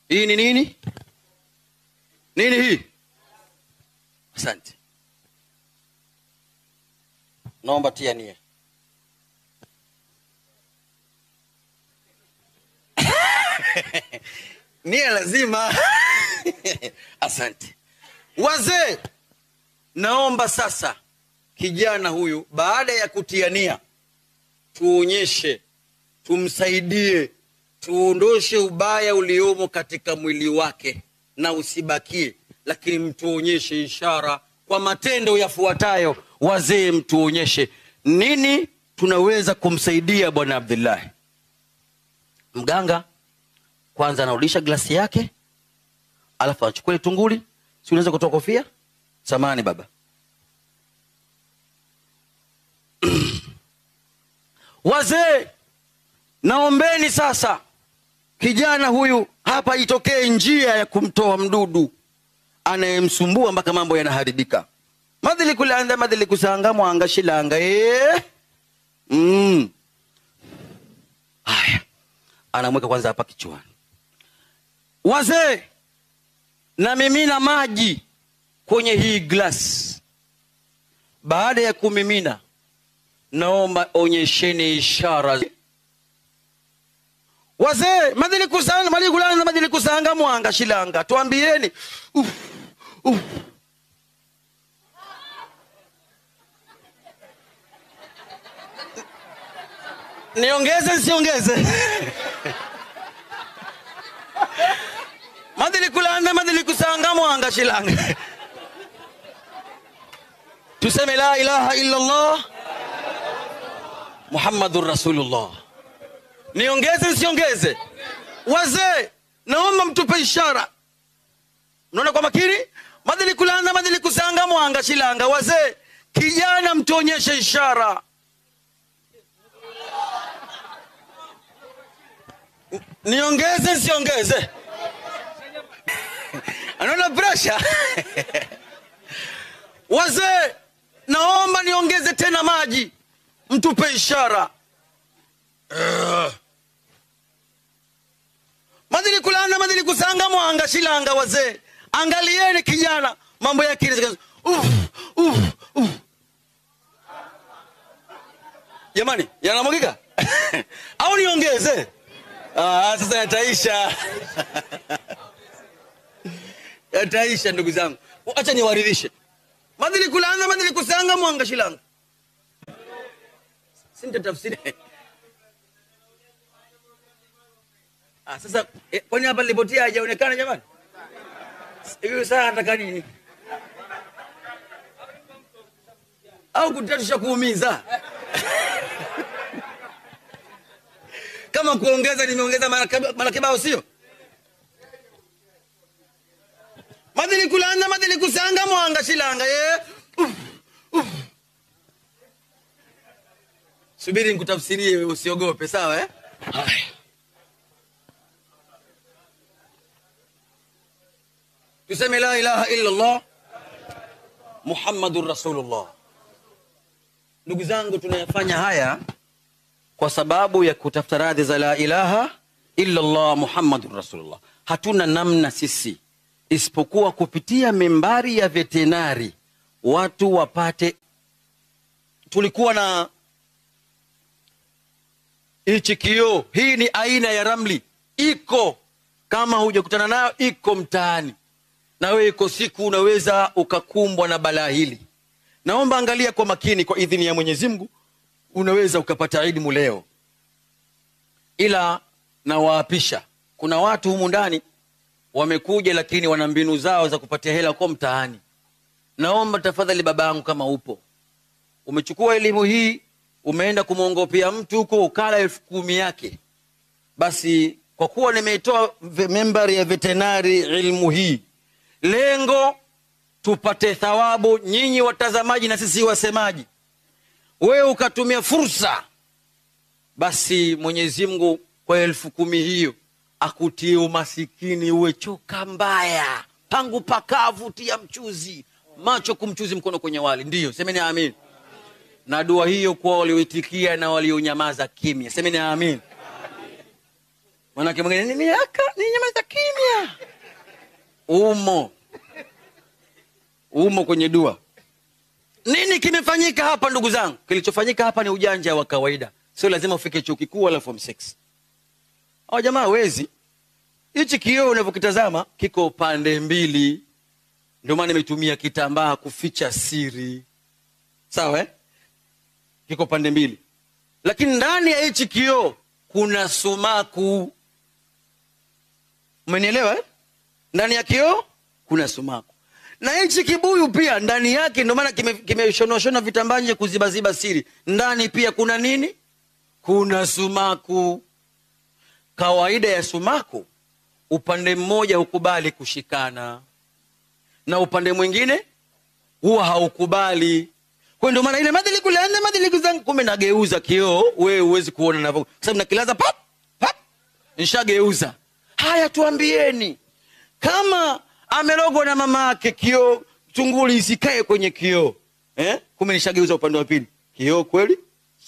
Hii ni nini? Nini hii? Asante. Naomba tia nia. Nia lazima. Asante. Wazee, naomba sasa kijana huyu baada ya kutia nia tuonyeshe, tumsaidie, tuondoshe ubaya uliomo katika mwili wake na usibakie, lakini mtuonyeshe ishara kwa matendo yafuatayo. Wazee, mtuonyeshe nini tunaweza kumsaidia bwana Abdullah. Mganga kwanza anarudisha glasi yake, alafu anachukua ile tunguli. Si unaweza kutoa kofia? Samahani baba. Wazee, naombeni sasa kijana huyu hapa itokee njia ya kumtoa mdudu anayemsumbua mpaka mambo yanaharibika. Madhili kulanda madhili kusanga mwanga shilanga. Haya, anamweka kwanza hapa kichwani. Wazee, na mimina maji kwenye hii glass. Baada ya kumimina, naomba onyesheni ishara. Wazee, madhili kusanga madhili kulanda madhili kusanga mwanga shilanga. Tuambieni. Niongeze nsiongeze? Madhili kulanda madhili kusanga mwanga shilanga. Tuseme la ilaha illa Allah Muhammadur Rasulullah. Niongeze nsiongeze? Wazee, naomba mtupe ishara. Mnaona kwa makini? Madhili kulanda madhili kusanga mwanga shilanga. Wazee, kijana mtuonyeshe ishara. Niongeze nsiongeze? Anaona pressure. Wazee, naomba niongeze tena maji, mtupe ishara. Madhili kulanda madhili kusanga mwanga shilanga. Wazee, angalieni kijana, mambo yake ni jamani, yanamwagika. Au niongeze? Sasa yataisha. Yataisha ndugu zangu. Acha niwaridhishe. Madhili kulanda madhili kusanga mwanga shilanga. Sinta tafsiri. Sasa kwani hapa nilipotia hajaonekana jamani? Hiyo saa nataka nini? Au kutatusha kuumiza? Kama kuongeza nimeongeza mara kibao sio? Madhili kulanda madhili kusanga mwanga shilanga. Subiri nikutafsirie, usiogope, sawa Haya. Tuseme la ilaha illa Allah Muhammadur Rasulullah. Ndugu zangu, tunayafanya haya kwa sababu ya kutafuta radhi za la ilaha illa Allah Muhammadur Rasulullah. Hatuna namna sisi isipokuwa kupitia membari ya veterinari watu wapate. Tulikuwa na hichi kioo. Hii ni aina ya ramli, iko kama hujakutana nayo, iko mtaani, na wewe iko siku unaweza ukakumbwa na balaa hili. Naomba angalia kwa makini, kwa idhini ya Mwenyezi Mungu unaweza ukapata elimu leo. Ila na waapisha, kuna watu humu ndani wamekuja lakini wana mbinu zao za kupatia hela kwa mtaani. Naomba tafadhali babangu, kama upo umechukua elimu hii umeenda kumwongopea mtu huko ukala 10,000 yake, basi kwa kuwa nimeitoa membari ya veterinari ilmu hii, lengo tupate thawabu, nyinyi watazamaji na sisi wasemaji. Wewe ukatumia fursa, basi Mwenyezi Mungu kwa 10,000 hiyo akutie umasikini, uwe choka mbaya, pangu pakavu tia mchuzi, macho kumchuzi, mkono kwenye wali. Ndiyo, semeni amin. Na dua hiyo kwa walioitikia na walionyamaza kimya, semeni amin. Manake mwingine ni nyamaza kimya. umo kwenye dua. Nini kimefanyika hapa ndugu zangu? Kilichofanyika hapa ni ujanja wa kawaida. Sio lazima ufike chuo kikuu wala form 6. Hao jamaa wezi. Hichi kioo unavyokitazama kiko pande mbili. Ndio maana nimetumia kitambaa kuficha siri. Sawa Kiko pande mbili. Lakini ndani ya hichi kioo kuna sumaku. Umenielewa Ndani ya kioo kuna sumaku. Na hichi kibuyu pia ndani yake, ndio maana kimeshonwa vitambaa nje kuzibaziba siri. Ndani pia kuna nini? Kuna sumaku. Kawaida ya sumaku, upande mmoja hukubali kushikana na upande mwingine huwa haukubali. Kwa ndio maana ile madhili kuzangu, kumbe nageuza kioo, wewe huwezi kuona na sababu nakilaza pap nishageuza. Haya, tuambieni, kama amelogwa na mama yake kioo, tunguli isikae kwenye kioo. Kumbe nishageuza upande wa pili. Kioo kweli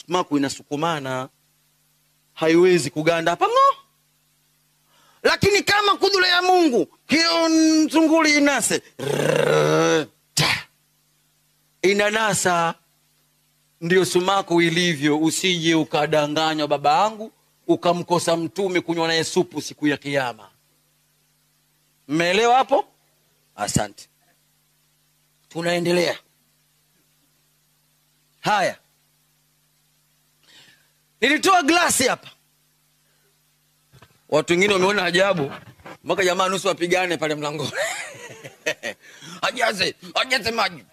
sumaku inasukumana, haiwezi kuganda hapa Lakini kama kudura ya Mungu, kioo tunguli inase, inanasa. Ndio sumaku ilivyo. Usije ukadanganywa baba yangu ukamkosa mtume kunywa naye supu siku ya kiyama. Mmeelewa hapo? Asante. Tunaendelea. Haya, nilitoa glasi hapa. Watu wengine wameona ajabu, mpaka jamaa nusu wapigane pale mlangoni. Ajaze maji.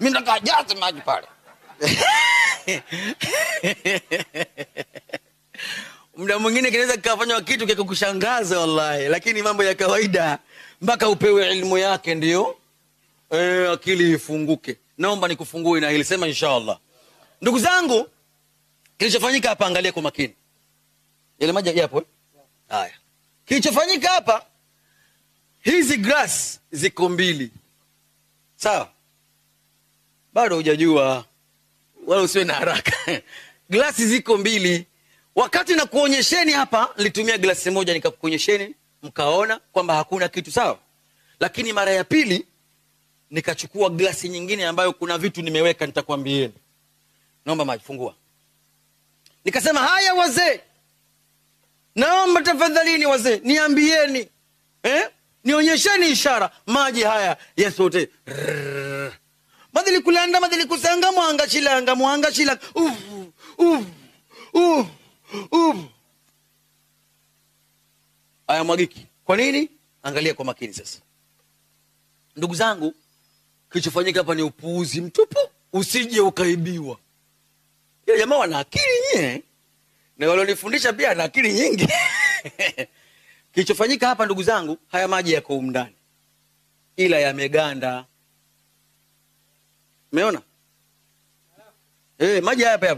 Mimi nataka ajaze maji pale. Muda mwingine kinaweza kikafanywa kitu kikakushangaza wallahi, lakini mambo ya kawaida mpaka upewe elimu yake ndio akili ifunguke. Naomba nikufungue na hili, sema inshallah. Ndugu zangu, kilichofanyika hapa, angalia kwa makini. Yale maji yapo Haya. Kilichofanyika hapa, hizi glass ziko mbili. Sawa? Bado hujajua, wala usiwe na haraka. Glasi ziko mbili. Wakati na kuonyesheni hapa, nilitumia glasi moja nikakuonyesheni, mkaona kwamba hakuna kitu. Sawa? Lakini mara ya pili nikachukua glasi nyingine ambayo kuna vitu nimeweka, nitakwambieni. Naomba maji, fungua. Nikasema, haya wazee, naomba tafadhalini wazee, niambieni, nionyesheni ishara maji haya yasote. Madhili kulanda, madhili kusanga, muanga chilanga. Aya mwagiki. Kwa nini? Angalia kwa makini sasa. Ndugu zangu, kilichofanyika hapa ni upuuzi mtupu. Usije ukaibiwa. Ya jamaa wana akili nyingi. Na walionifundisha pia na akili nyingi. Kilichofanyika hapa ndugu zangu, haya maji yako umndani, ila yameganda. Umeona? Maji hapa.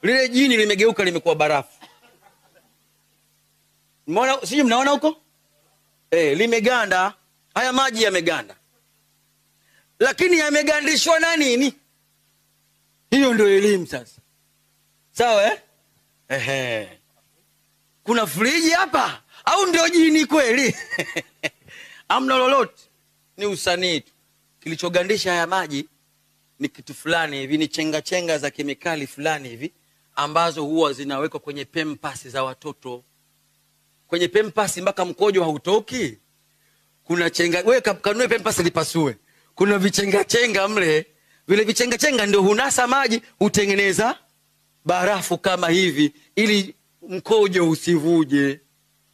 Lile jini limegeuka, limekuwa barafu. Umeona? Sijui mnaona huko? Limeganda. Haya maji yameganda. Lakini yamegandishwa na nini? Hiyo ndio elimu sasa. Sawa Kuna friji hapa au ndio jini kweli? Amna lolote, ni usanii tu. Kilichogandisha haya maji ni kitu fulani hivi, ni chenga za kemikali fulani hivi ambazo huwa zinawekwa kwenye pempasi za watoto. Kwenye pempasi mpaka mkojo hautoki. Kuna chenga, wewe kanunue pempasi lipasue. Kuna vichenga mle, vile vichenga ndio hunasa maji, utengeneza barafu kama hivi ili mkojo usivuje.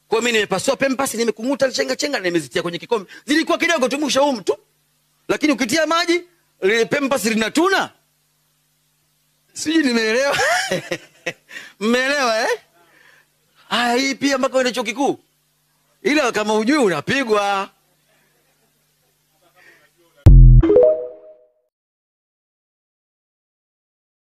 Kwa mimi nimepasua pempasi, nimekunguta chenga na nimezitia kwenye kikombe. Zilikuwa kidogo tu msha tu. Lakini ukitia maji, ile pempasi linatuna. Sijui nimeelewa. Mmeelewa hii pia mpaka ile chuo kikuu. Ila kama hujui unapigwa.